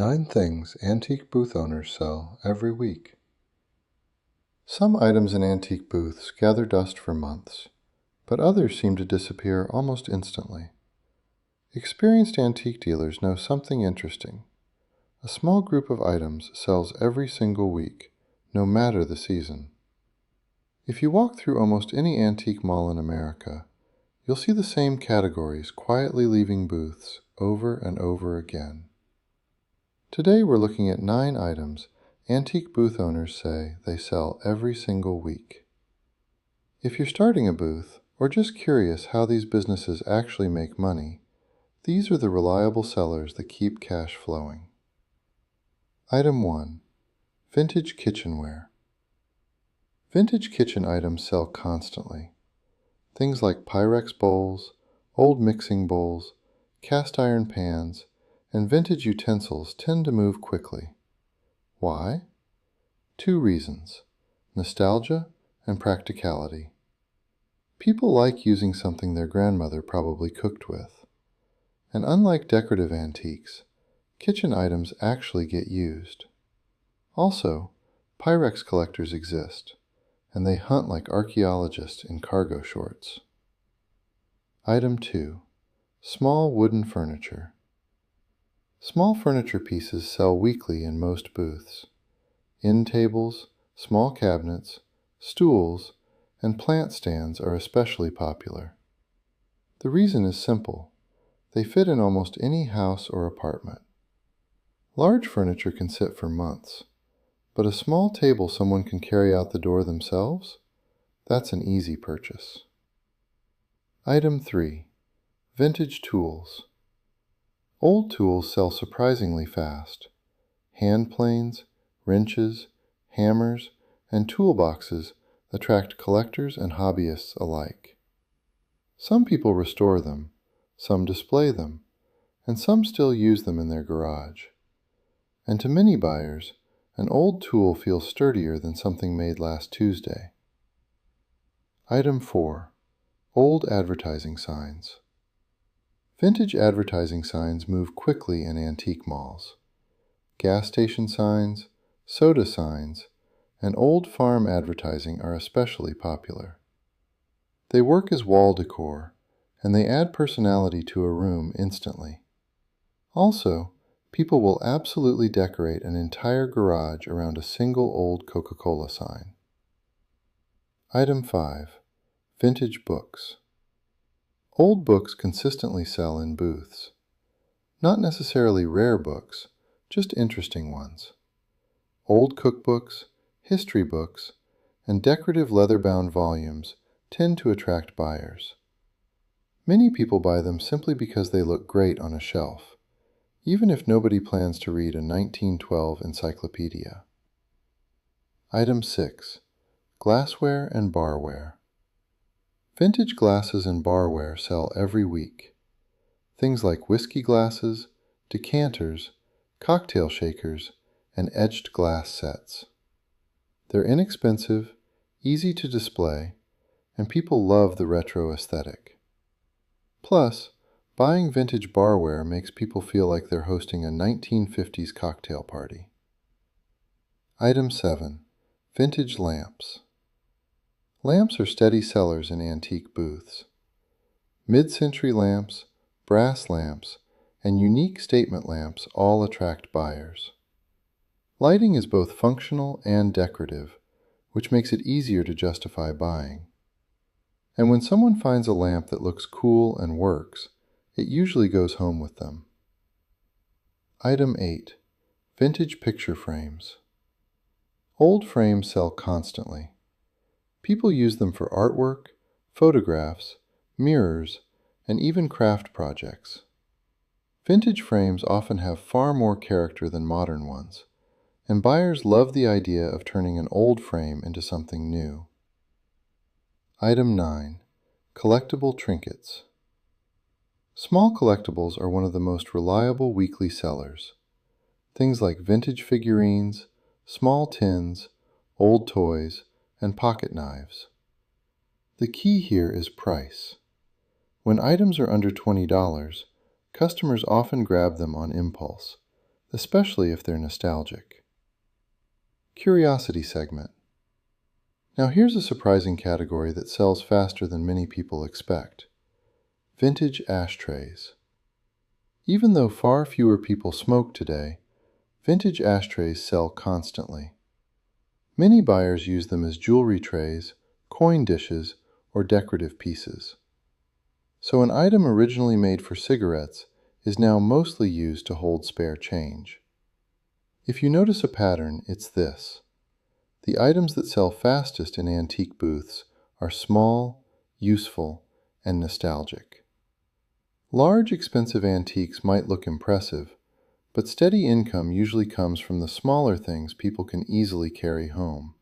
9 things antique booth owners sell every week. Some items in antique booths gather dust for months, but others seem to disappear almost instantly. Experienced antique dealers know something interesting. A small group of items sells every single week, no matter the season. If you walk through almost any antique mall in America, you'll see the same categories quietly leaving booths over and over again. Today we're looking at 9 items antique booth owners say they sell every single week. If you're starting a booth, or just curious how these businesses actually make money, these are the reliable sellers that keep cash flowing. Item 1. Vintage kitchenware. Vintage kitchen items sell constantly. Things like Pyrex bowls, old mixing bowls, cast iron pans, and vintage utensils tend to move quickly. Why? 2 reasons: nostalgia and practicality. People like using something their grandmother probably cooked with. And unlike decorative antiques, kitchen items actually get used. Also, Pyrex collectors exist, and they hunt like archaeologists in cargo shorts. Item 2. Small wooden furniture. Small furniture pieces sell weekly in most booths. End tables, small cabinets, stools, and plant stands are especially popular. The reason is simple. They fit in almost any house or apartment. Large furniture can sit for months, but a small table someone can carry out the door themselves? That's an easy purchase. Item 3. Vintage tools. Old tools sell surprisingly fast. Hand planes, wrenches, hammers, and toolboxes attract collectors and hobbyists alike. Some people restore them, some display them, and some still use them in their garage. And to many buyers, an old tool feels sturdier than something made last Tuesday. Item 4. Old advertising signs. Vintage advertising signs move quickly in antique malls. Gas station signs, soda signs, and old farm advertising are especially popular. They work as wall decor, and they add personality to a room instantly. Also, people will absolutely decorate an entire garage around a single old Coca-Cola sign. Item 5. Vintage books. Old books consistently sell in booths. Not necessarily rare books, just interesting ones. Old cookbooks, history books, and decorative leather-bound volumes tend to attract buyers. Many people buy them simply because they look great on a shelf, even if nobody plans to read a 1912 encyclopedia. Item 6. Glassware and barware. Vintage glasses and barware sell every week. Things like whiskey glasses, decanters, cocktail shakers, and etched glass sets. They're inexpensive, easy to display, and people love the retro aesthetic. Plus, buying vintage barware makes people feel like they're hosting a 1950s cocktail party. Item 7. Vintage lamps. Lamps are steady sellers in antique booths. Mid-century lamps, brass lamps, and unique statement lamps all attract buyers. Lighting is both functional and decorative, which makes it easier to justify buying. And when someone finds a lamp that looks cool and works, it usually goes home with them. Item 8. Vintage picture frames. Old frames sell constantly. People use them for artwork, photographs, mirrors, and even craft projects. Vintage frames often have far more character than modern ones, and buyers love the idea of turning an old frame into something new. Item 9. Collectible trinkets. Small collectibles are one of the most reliable weekly sellers. Things like vintage figurines, small tins, old toys, and pocket knives. The key here is price. When items are under $20, customers often grab them on impulse. especially if they're nostalgic. Curiosity segment. Now here's a surprising category that sells faster than many people expect. Vintage ashtrays. Even though far fewer people smoke today, vintage ashtrays sell constantly. Many buyers use them as jewelry trays, coin dishes, or decorative pieces. So an item originally made for cigarettes is now mostly used to hold spare change. If you notice a pattern, it's this. The items that sell fastest in antique booths are small, useful, and nostalgic. Large, expensive antiques might look impressive, but steady income usually comes from the smaller things people can easily carry home.